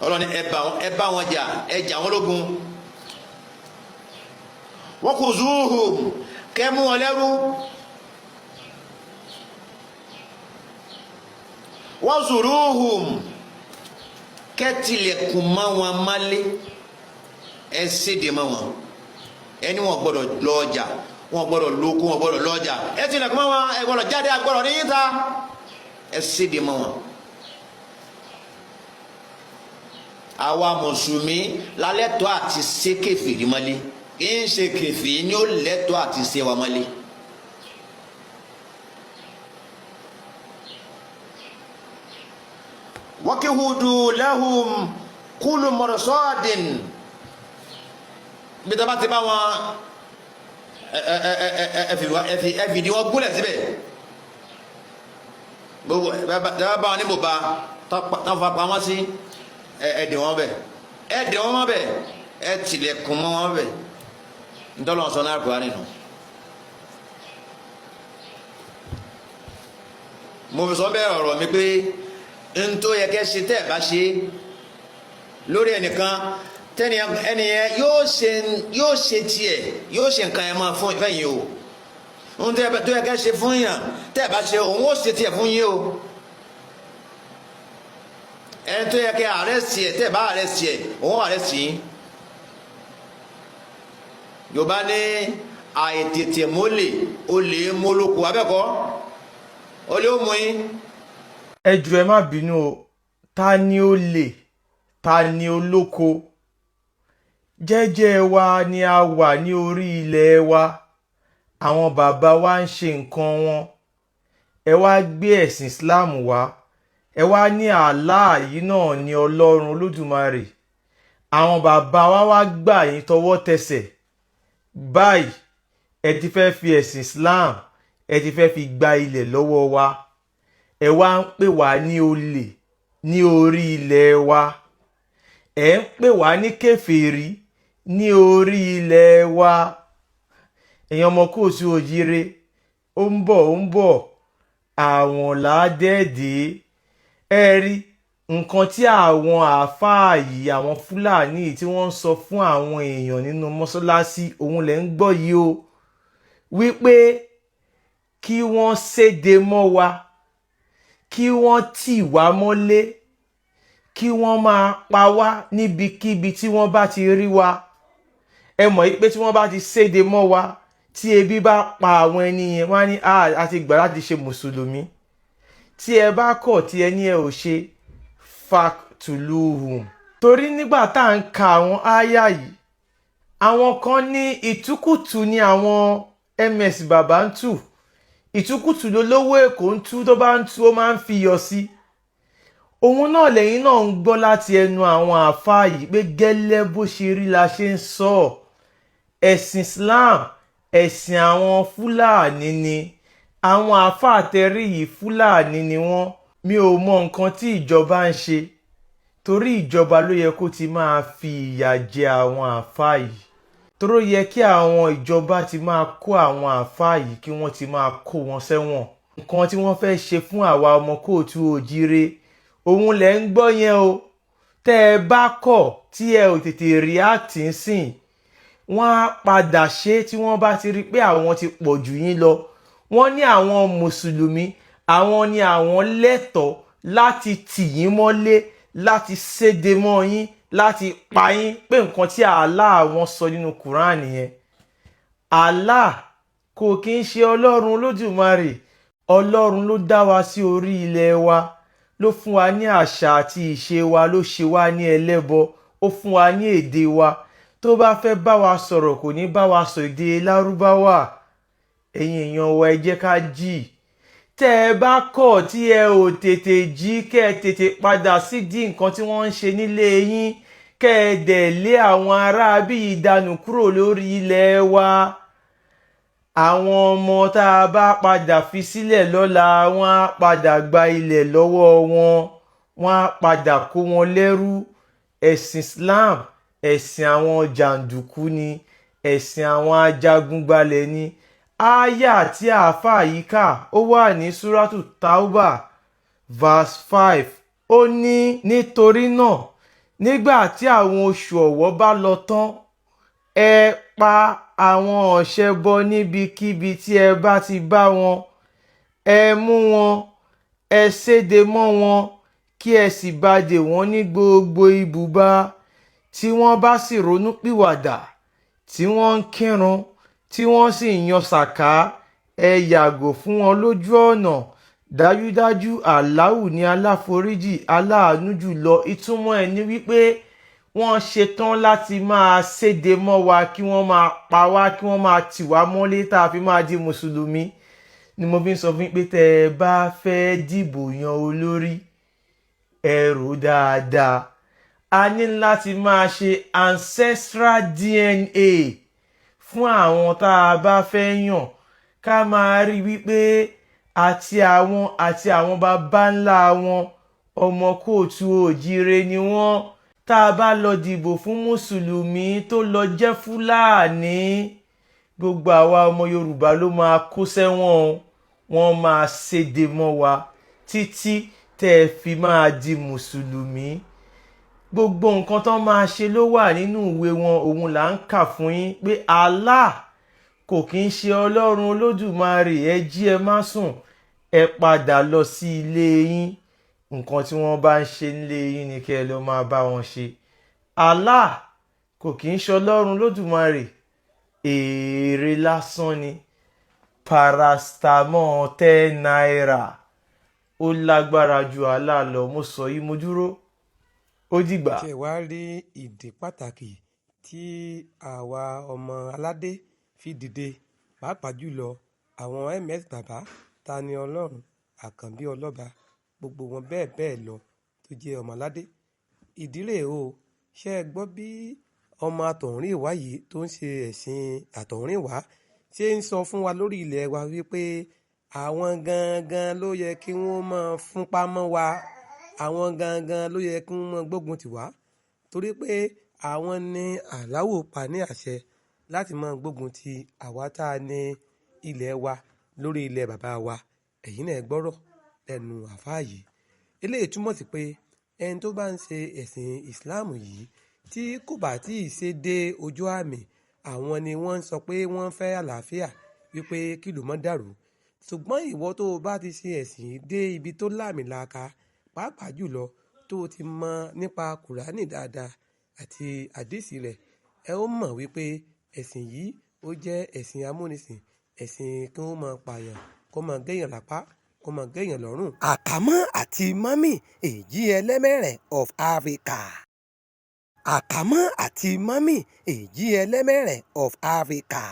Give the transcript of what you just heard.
ọlọ́ni ẹ bá wọn jà ẹ jà wọn lógun wakuzuhum kẹ́ mú wọn lẹ́rú wazuruhum kẹ́ tilẹ̀kùn mọ́ wọn málé ẹ sédè mọ́ wọn ẹni wọn gbọ́dọ̀ lọ ọjà wọn gbọ́dọ̀ lóko wọn gbọ́dọ̀ lọ ọjà ẹ tilẹ̀kùn mọ́ wọn ẹ gbọ́dọ̀ jáde agbọ́dọ̀ ní yíta ẹ sédè mọ́ wọn. àwa mùsùlùmí lálẹ́tọ́ àti ṣe kèfèrí mọ́lé kì í ṣe kèfèrí ni ó lẹ́tọ́ àti ṣe wa mọ́lé. wakihudu lahum kulu mọ̀rọ̀sọ́ọ̀dìn bí tọ́ bá ti bá wọn ẹ̀fìdí wọn gúnlẹ̀ síbẹ̀ bá wọn ní bòbá tán fa pamọ́ sí ẹ̀dẹ̀ wọn bẹ̀ ẹ̀dẹ̀ wọn bẹ̀ ẹ̀ tilẹ̀kùn mọ́ wọn bẹ̀ ntọ́lọ́ sọ náà kúrò nínú. mo fi sọ bẹ́ẹ̀ ọ̀rọ̀ mi pé ntó yẹ kẹ́ ṣe tẹ́ ẹ̀ bá ṣe lórí ẹnìkan tẹ́ni ẹnìyẹn yóò ṣe tiẹ̀ yóò ṣe nǹkan ẹ̀ máa fún fẹ́yìn o ohun tó yẹ kẹ́ ṣe fún yàn tẹ́ ẹ̀ bá ṣe òun ó ṣe tiẹ̀ fún yín o ẹni tó yẹ kẹ́ àrẹ́sì ẹ̀ tẹ́ ẹ̀ bá àrẹ́sì ẹ̀ òun àrẹ́sì yín. Yorùbá ní àìtètè mólè olè mólókò abẹ́kọ́ olè ó mú yín. ẹ jọ̀ọ́ ẹ má bínú o ta ni olè ta ni olóko jẹ́jẹ́ wa ni a wà ní orí ilẹ̀ wa àwọn bàbá wa ń ṣe nǹkan wọn ẹ wá gbé ẹ̀sìn Islam wá ẹ wá ní Allah yìí náà ní Ọlọ́run Olódùmarè àwọn bàbá wa wá gbà yín tọwọ́ tẹsẹ̀ báyìí ẹ ti fẹ́ fi ẹ̀sìn Islam ẹ ti fẹ́ fi gba ilẹ̀ lọ́wọ́ wa ẹ wá ń pè wá ní olè ní orí ilẹ̀ wa ẹ ń pè wá ní kèfèrí ní orí ilẹ̀ wa èèyàn ọmọ Kóòsù Òjíire ó ń bọ̀ àwọn làádẹ́ẹ̀dẹ́ ẹ rí nǹkan tí àwọn àáfàá yìí àwọn Fúlàní tí wọ́n ń sọ fún àwọn èèyàn nínú mọ́ṣáláṣí òun lẹ̀ ń gbọ́ yìí o wípé kí wọ́n séde mọ́ wa kí wọ́n tì wá mọ́lé kí wọ́n máa pa wá níbikíbi tí wọ́n bá ti rí wa ẹ mọ̀ pé tí wọ́n bá ti séde mọ́ wa tí ebi bá pa àwọn ẹni yẹn wọ́n á ní a ti gbà láti ṣe mùsùlùmí tí ẹ bá kọ̀ tí ẹ ní ẹ ò ṣe faktuluhum torí nígbà tá à ń ka àwọn ááyà yìí àwọn kan ní ìtúkùtù ní àwọn ms bàbá ń tù ìtúkùtù lólówó èkó ń tú tó bá ń tú ó máa ń fi yọ sí òun náà lẹ́yìn náà ń gbọ́ láti ẹnu àwọn àáfàá yìí pé gẹ́lẹ́ bó ṣe rí la ṣe ń sọ ẹ̀sìn Islam ẹ̀sìn àwọn Fúlàní ni àwọn àáfàá tẹrí yìí Fúlàní ni wọ́n mi ò mọ nǹkan tí ìjọba ń ṣe torí ìjọba ló yẹ kó ti máa fi ìyà jẹ àwọn àáfàá yìí toró yẹ kí àwọn ìjọba ti máa kó àwọn àáfàá yìí kí wọ́n ti máa kó wọn sẹ́wọ̀n nǹkan tí wọ́n fẹ́ ṣe fún àwa ọmọ Kóòtù Òjíire òun lẹ̀ ń gbọ́ yẹn o tẹ́ ẹ bá kọ̀ tí ẹ ò tètè react nsìn wọ́n á padà ṣe tí wọ́n bá ti rí pé àwọn ti pọ̀ jù yín lọ wọ́n ní àwọn mùsùlùmí àwọn ni àwọn lẹ́tọ̀ọ́ láti tì yín mọ́lé láti séde mọ́ yín láti pa yín pé nǹkan tí Allah wọ́n sọ nínú Quran yẹn Allah kò kí ń ṣe Ọlọ́run Olódùmarè Ọlọ́run ló dá wa sí orí ilẹ̀ wa ló fún wa ní àṣà àti ìṣe wa ló ṣe wá ní ẹlẹ́bọ ó fún wa ní èdè wa tó bá fẹ́ bá wa sọ̀rọ̀ kò ní bá wa sọ èdè Lárúbáwá ẹ̀yin èèyàn wa ẹ jẹ́ ká jí tẹ́ ẹ bá kọ̀ tí ẹ ò tètè jí kẹ́ ẹ tètè padà sídìí nǹkan tí wọ́n ń ṣe nílé yín kẹ́ ẹ dẹ̀ lé àwọn aráabí ìdànù kúrò lórí ilẹ̀ wa àwọn ọmọ tá a bá padà fi sílẹ̀ lọ́la wọ́n á padà gba ilẹ̀ lọ́wọ́ wọn wọ́n á padà kó wọn lẹ́rú ẹ̀sìn Islam ẹ̀sìn àwọn jàǹdùkú ni ẹ̀sìn àwọn ajagunbalẹ̀ ni ááyà tí àáfàá yìí kà ó wà ní Suratu Tauba verse 5 ó ní nítorí náà nígbà tí àwọn oṣù ọ̀wọ̀ bá lọ tán, ẹ pa àwọn ọ̀ṣẹbọ níbikíbi tí ẹ bá ti bá wọn, ẹ mú wọn, ẹ séde mọ́ wọn, kí ẹ sì bá dè wọ́n ní gbogbo ibùba. Tí wọ́n bá sì ronúpìwàdà, tí wọ́n ń kírun, tí wọ́n sì ń yan sàká, ẹ yàgò fún wọn lójú ọ̀nà. Dájúdájú Allahu ni aláforíjì, aláàánú jùlọ. Ìtumọ̀ ẹ̀ ni wípé wọ́n ṣetán láti máa séde mọ́ wa, kí wọ́n máa pa wá, kí wọ́n máa tì wá mọ́lé tá a fi máa di mùsùlùmí. Ni mo fi ń sọ fún yín pé tẹ́ ẹ bá fẹ́ dìbò yan olórí, ẹ rò dáadáa. A ní láti máa ṣe ancestral DNA fún àwọn tá a bá fẹ́ yàn, ká máa rí wípé àti àwọn baba ńlá wọn ọmọ kóòtù òjíire ni wọ́n. Tá a bá lọ dìbò fún mùsùlùmí tó lọ jẹ́ fúlàní, gbogbo àwa ọmọ Yorùbá ló máa kó sẹ́wọ̀n. Wọ́n máa séde mọ́ wa títí tẹ́ ẹ fi máa di mùsùlùmí. Gbogbo nǹkan tó máa ṣe ló wà nínú ìwé wọn, òun là ń kà fún yín pé Allah kò kí ń ṣe Ọlọ́run Olódùmarè. Ẹ jí ẹ má sùn, ẹ padà lọ sí ilé yín. Nǹkan tí wọ́n bá ń ṣe nílé yín ni kẹ́ ẹ lọ máa bá wọn ṣe. Allah kò kí ń ṣe Ọlọ́run Olódùmarè. Èrè lásán ni. Paracetamol 10 naira ó lágbára ju Allah lọ. Mo sọ yìí, mo dúró. Ó dìgbà. ṣé wàá rí ìdí pàtàkì tí àwa ọmọ aládé fi dìde, pàápàá jùlọ àwọn MS Baba, Tani Ọlọ́run, Àkànbí Ọlọ́ba, gbogbo wọn bẹ́ẹ̀ bẹ́ẹ̀ lọ tó jẹ́ ọmọ aládé. Ìdílé o, ṣé ẹ gbọ́ bí ọmọ àtọ̀húnrìnwá yìí tó ń ṣe ẹ̀sìn àtọ̀húnrìnwá ṣe ń sọ fún wa lórí ilẹ̀ wa wípé àwọn gangan ló yẹ kí wọ́n máa fúnpá mọ́ wa, àwọn gangan ló yẹ kí wọ́n máa gbógun tì wá, torí pé àwọn ní Allahu pa ní àṣẹ láti máa gbógun ti àwa tá a ní ilẹ̀ wa lórí ilẹ̀ bàbá wa. Ẹ̀yin náà gbọ́rọ̀ lẹ́nu àfáà yìí. Eléyìí túmọ̀ sí pé ẹni tó bá ń ṣe ẹ̀sìn Islam yìí tí kò bá tí ì ṣe dé ojú àmì, àwọn ni wọ́n ń sọ pé wọ́n fẹ́ àlàáfíà, wípé kí ló mọ́ dàrú. Ṣùgbọ́n ìwọ tó o bá ti ṣe ẹ̀sìn dé ibi tó láàmìlaka, pàápàá jùlọ tó o ti mọ̀ nípa Kùránì dáadáa àti àdísì rẹ̀, ẹ ó mọ̀ wípé ẹ̀sìn yìí ó jẹ́ ẹ̀sìn amúnisìn, ẹ̀sìn kí wọ́n máa pààyàn, kó máa gẹ́yàn lápá, kó máa gẹ́yàn lọ́rùn. Àkàmọ́ àti mọ́mì, èjì ẹlẹ́mẹ̀rẹ̀ of Africa. Àkàmọ́ àti mọ́mì, èjì ẹlẹ́mẹ̀rẹ̀ of Africa.